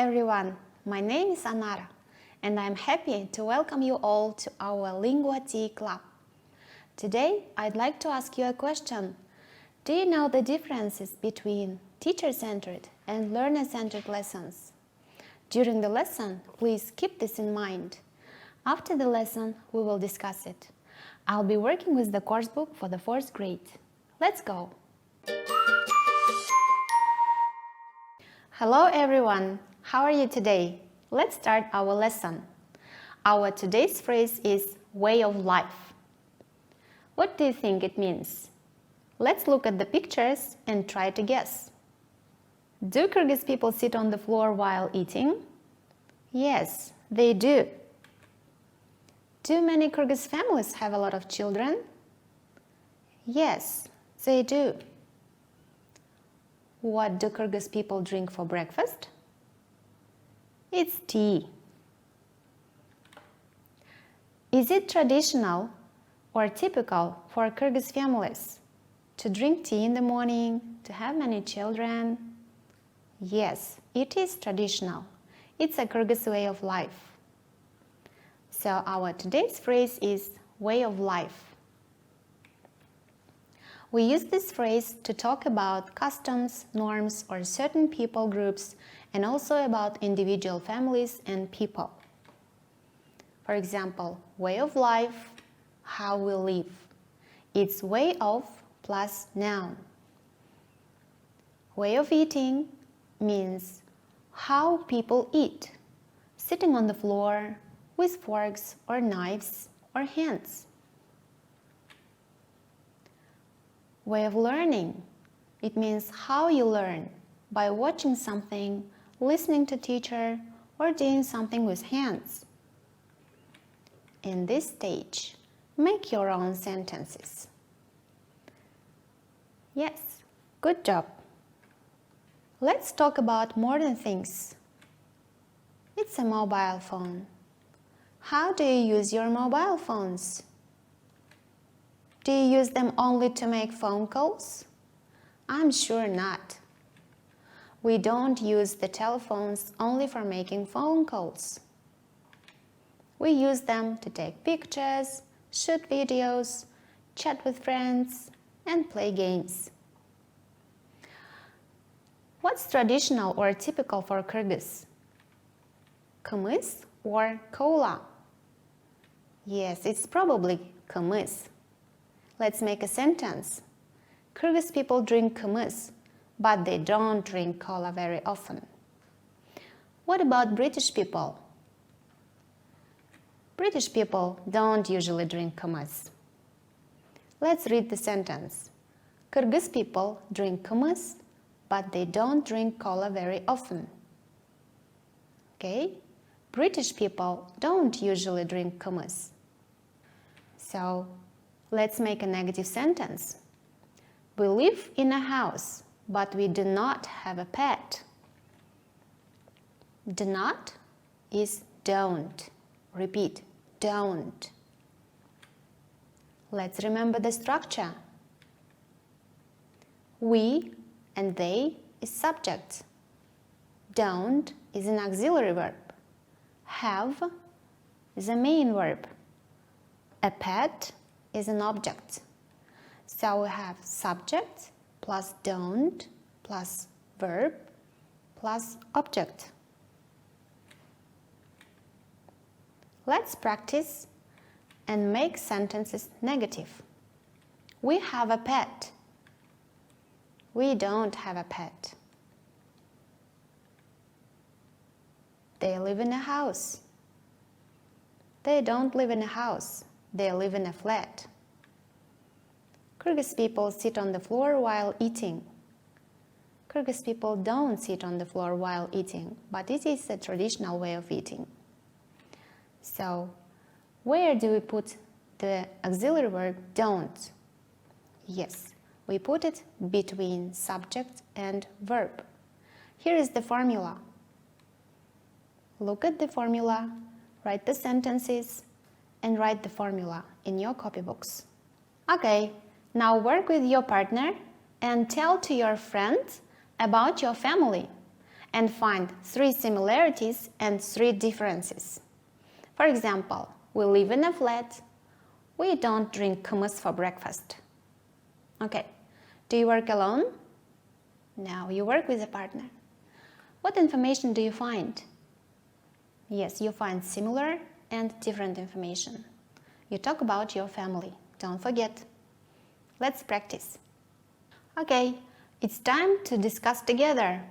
everyone, my name is Anara and I'm happy to welcome you all to our Linguatic Club. Today I'd like to ask you a question. Do you know the differences between teacher-centered and learner-centered lessons? During the lesson, please keep this in mind. After the lesson, we will discuss it. I'll be working with the course book for the 4th grade. Let's go! Hello everyone! How are you today? Let's start our lesson. Our today's phrase is way of life. What do you think it means? Let's look at the pictures and try to guess. Do Kyrgyz people sit on the floor while eating? Yes, they do. Do many Kyrgyz families have a lot of children? Yes, they do. What do Kyrgyz people drink for breakfast? It's tea. Is it traditional or typical for Kyrgyz families to drink tea in the morning, to have many children? Yes, it is traditional. It's a Kyrgyz way of life. So our today's phrase is way of life. We use this phrase to talk about customs, norms, or certain people groups, and also about individual families and people. For example, way of life, how we live. It's way of plus noun. Way of eating means how people eat, sitting on the floor with forks or knives or hands. Way of learning, it means how you learn, by watching something, listening to teacher, or doing something with hands. In this stage, make your own sentences. Yes, good job. Let's talk about modern things. It's a mobile phone. How do you use your mobile phones? Do you use them only to make phone calls? I'm sure not. We don't use the telephones only for making phone calls. We use them to take pictures, shoot videos, chat with friends, and play games. What's traditional or typical for Kyrgyz? Kımız or cola? Yes, it's probably kımız. Let's make a sentence. Kyrgyz people drink kımız, but they don't drink cola very often. What about British people? British people don't usually drink kımız. Let's read the sentence. Kyrgyz people drink kımız, but they don't drink cola very often. Okay? British people don't usually drink kımız. So, let's make a negative sentence. We live in a house, but we do not have a pet. Do not is don't. Repeat, don't. Let's remember the structure. We and they is subject. Don't is an auxiliary verb. Have is a main verb. A pet is an object. So we have subject plus don't plus verb plus object. Let's practice and make sentences negative. We have a pet. We don't have a pet. They live in a house. They don't live in a house. They live in a flat. Kyrgyz people sit on the floor while eating. Kyrgyz people don't sit on the floor while eating, but it is a traditional way of eating. So, where do we put the auxiliary verb don't? Yes, we put it between subject and verb. Here is the formula. Look at the formula, write the sentences, and write the formula in your copybooks. Okay, now work with your partner and tell to your friends about your family and find 3 similarities and 3 differences. For example, we live in a flat. We don't drink hummus for breakfast. Okay, do you work alone? No, you work with a partner. What information do you find? Yes, you find similar and different information. You talk about your family. Don't forget. Let's practice. Okay, it's time to discuss together.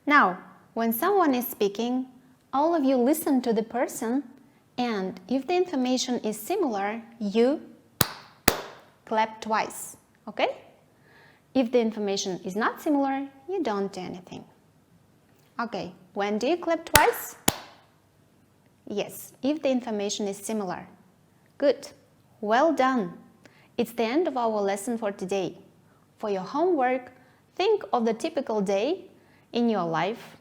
Now, when someone is speaking, all of you listen to the person, and if the information is similar, you clap twice, okay? If the information is not similar, you don't do anything. Okay, when do you clap twice? Yes, if the information is similar. Good, well done. It's the end of our lesson for today. For your homework, think of the typical day in your life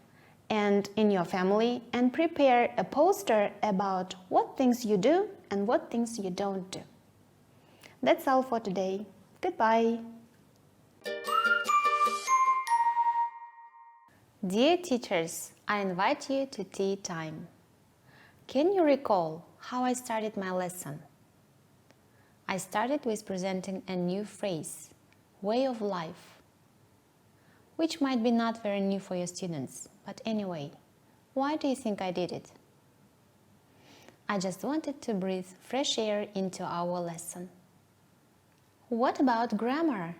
and in your family and prepare a poster about what things you do and what things you don't do. That's all for today. Goodbye. Dear teachers, I invite you to tea time. Can you recall how I started my lesson? I started with presenting a new phrase, way of life, which might be not very new for your students, but anyway, why do you think I did it? I just wanted to breathe fresh air into our lesson. What about grammar?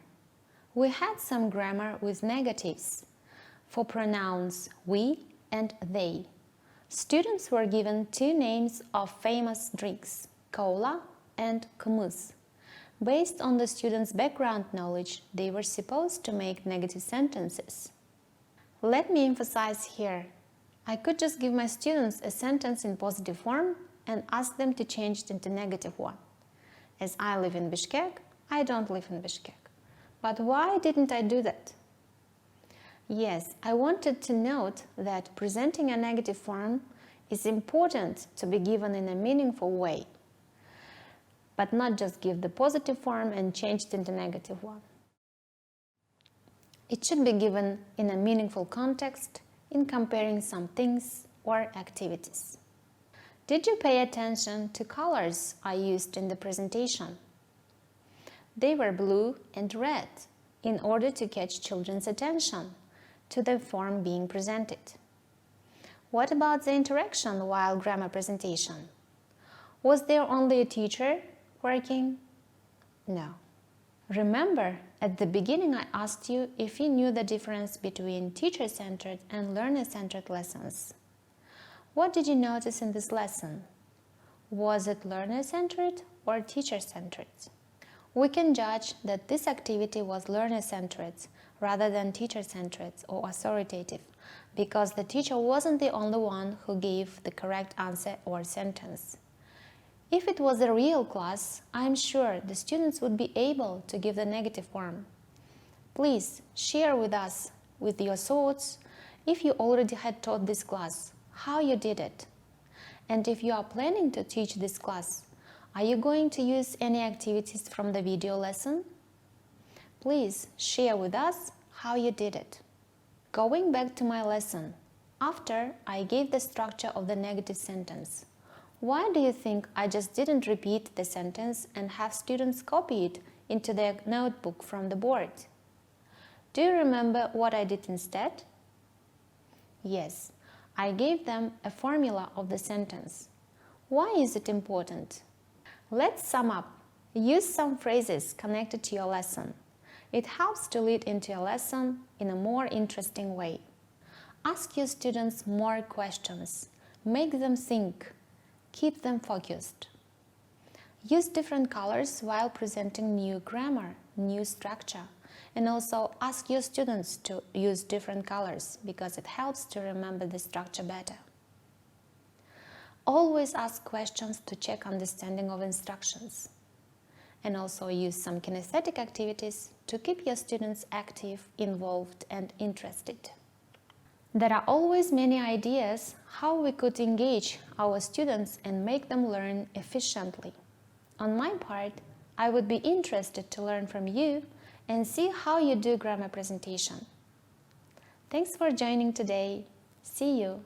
We had some grammar with negatives. For pronouns we and they, students were given 2 names of famous drinks, cola and kumuz. Based on the students' background knowledge, they were supposed to make negative sentences. Let me emphasize here, I could just give my students a sentence in positive form and ask them to change it into negative one. As I live in Bishkek, I don't live in Bishkek. But why didn't I do that? Yes, I wanted to note that presenting a negative form is important to be given in a meaningful way, but not just give the positive form and change it into negative one. It should be given in a meaningful context in comparing some things or activities. Did you pay attention to colors I used in the presentation? They were blue and red in order to catch children's attention to the form being presented. What about the interaction while grammar presentation? Was there only a teacher working? No. Remember, at the beginning I asked you if you knew the difference between teacher-centered and learner-centered lessons. What did you notice in this lesson? Was it learner-centered or teacher-centered? We can judge that this activity was learner-centered rather than teacher-centered or authoritative, because the teacher wasn't the only one who gave the correct answer or sentence. If it was a real class, I am sure the students would be able to give the negative form. Please share with us with your thoughts if you already had taught this class, how you did it. And if you are planning to teach this class, are you going to use any activities from the video lesson? Please share with us how you did it. Going back to my lesson, after I gave the structure of the negative sentence, why do you think I just didn't repeat the sentence and have students copy it into their notebook from the board? Do you remember what I did instead? Yes, I gave them a formula of the sentence. Why is it important? Let's sum up. Use some phrases connected to your lesson. It helps to lead into your lesson in a more interesting way. Ask your students more questions. Make them think. Keep them focused. Use different colors while presenting new grammar, new structure, and also ask your students to use different colors because it helps to remember the structure better. Always ask questions to check understanding of instructions. And also use some kinesthetic activities to keep your students active, involved, and interested. There are always many ideas how we could engage our students and make them learn efficiently. On my part, I would be interested to learn from you and see how you do grammar presentation. Thanks for joining today. See you.